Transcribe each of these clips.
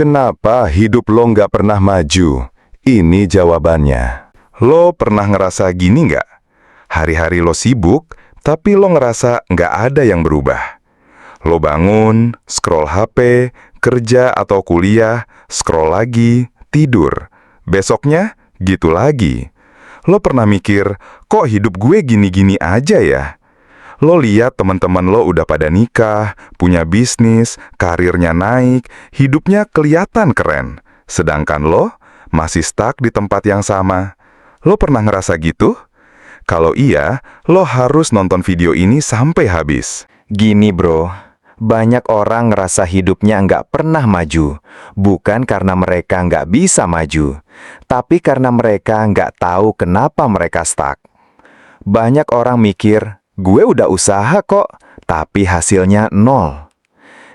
Kenapa hidup lo nggak pernah maju? Ini jawabannya. Lo pernah ngerasa gini nggak? Hari-hari lo sibuk, tapi lo ngerasa nggak ada yang berubah. Lo bangun, scroll HP, kerja atau kuliah, scroll lagi, tidur. Besoknya, gitu lagi. Lo pernah mikir, kok hidup gue gini-gini aja ya? Lo lihat teman-teman lo udah pada nikah, punya bisnis, karirnya naik, hidupnya kelihatan keren. Sedangkan lo masih stuck di tempat yang sama. Lo pernah ngerasa gitu? Kalau iya, lo harus nonton video ini sampai habis. Gini bro, banyak orang ngerasa hidupnya nggak pernah maju, bukan karena mereka nggak bisa maju, tapi karena mereka nggak tahu kenapa mereka stuck. Banyak orang mikir, gue udah usaha kok, tapi hasilnya nol.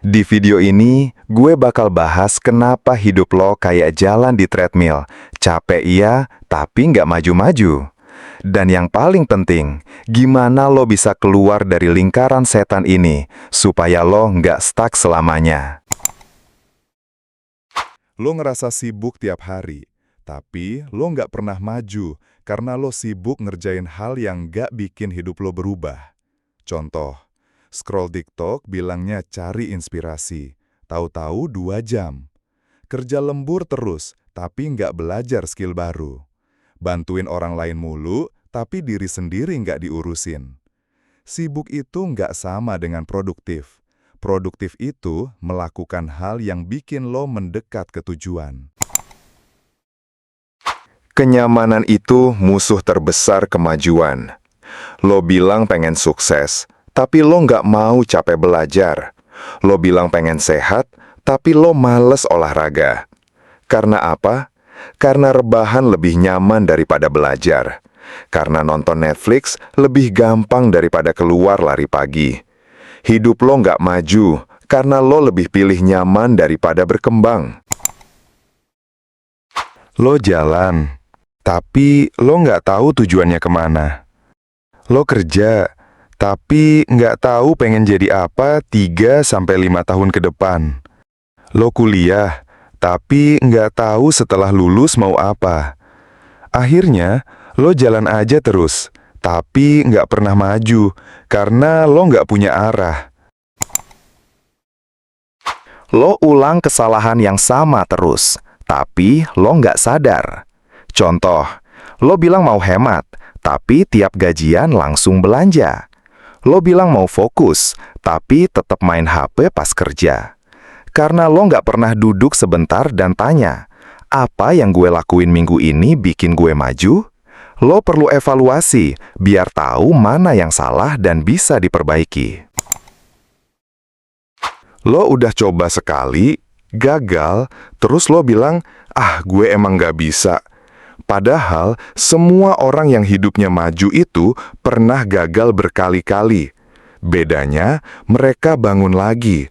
Di video ini, gue bakal bahas kenapa hidup lo kayak jalan di treadmill. Capek iya, tapi nggak maju-maju. Dan yang paling penting, gimana lo bisa keluar dari lingkaran setan ini, supaya lo nggak stuck selamanya. Lo ngerasa sibuk tiap hari, tapi lo nggak pernah maju karena lo sibuk ngerjain hal yang nggak bikin hidup lo berubah. Contoh, scroll TikTok bilangnya cari inspirasi, tahu-tahu 2 jam. Kerja lembur terus, tapi nggak belajar skill baru. Bantuin orang lain mulu, tapi diri sendiri nggak diurusin. Sibuk itu nggak sama dengan produktif. Produktif itu melakukan hal yang bikin lo mendekat ke tujuan. Kenyamanan itu musuh terbesar kemajuan. Lo bilang pengen sukses, tapi lo nggak mau capek belajar. Lo bilang pengen sehat, tapi lo males olahraga. Karena apa? Karena rebahan lebih nyaman daripada belajar. Karena nonton Netflix lebih gampang daripada keluar lari pagi. Hidup lo nggak maju, karena lo lebih pilih nyaman daripada berkembang. Lo jalan, tapi lo nggak tahu tujuannya kemana. Lo kerja, tapi nggak tahu pengen jadi apa 3-5 tahun ke depan. Lo kuliah, tapi nggak tahu setelah lulus mau apa. Akhirnya, lo jalan aja terus, tapi nggak pernah maju, karena lo nggak punya arah. Lo ulang kesalahan yang sama terus, tapi lo nggak sadar. Contoh, lo bilang mau hemat, tapi tiap gajian langsung belanja. Lo bilang mau fokus, tapi tetap main HP pas kerja. Karena lo nggak pernah duduk sebentar dan tanya, apa yang gue lakuin minggu ini bikin gue maju? Lo perlu evaluasi, biar tahu mana yang salah dan bisa diperbaiki. Lo udah coba sekali, gagal, terus lo bilang, gue emang nggak bisa. Padahal, semua orang yang hidupnya maju itu pernah gagal berkali-kali. Bedanya, mereka bangun lagi.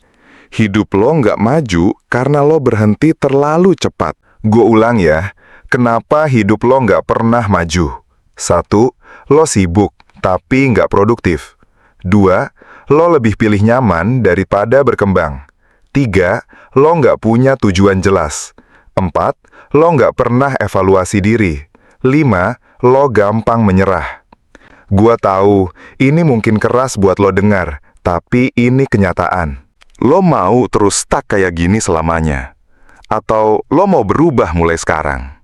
Hidup lo nggak maju karena lo berhenti terlalu cepat. Gue ulang ya, kenapa hidup lo nggak pernah maju? 1. Lo sibuk, tapi nggak produktif. 2. Lo lebih pilih nyaman daripada berkembang. 3. Lo nggak punya tujuan jelas. 4. Lo nggak pernah evaluasi diri. 5. Lo gampang menyerah. Gua tahu, ini mungkin keras buat lo dengar, tapi ini kenyataan. Lo mau terus stuck kayak gini selamanya? Atau lo mau berubah mulai sekarang?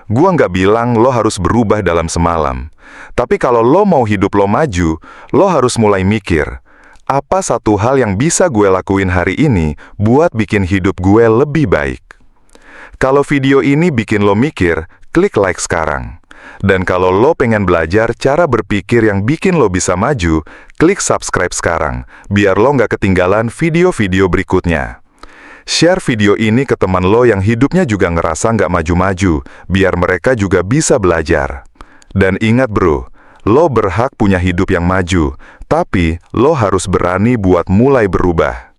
Gua nggak bilang lo harus berubah dalam semalam. Tapi kalau lo mau hidup lo maju, lo harus mulai mikir, apa satu hal yang bisa gue lakuin hari ini buat bikin hidup gue lebih baik? Kalau video ini bikin lo mikir, klik like sekarang. Dan kalau lo pengen belajar cara berpikir yang bikin lo bisa maju, klik subscribe sekarang, biar lo nggak ketinggalan video-video berikutnya. Share video ini ke teman lo yang hidupnya juga ngerasa nggak maju-maju, biar mereka juga bisa belajar. Dan ingat bro, lo berhak punya hidup yang maju, tapi lo harus berani buat mulai berubah.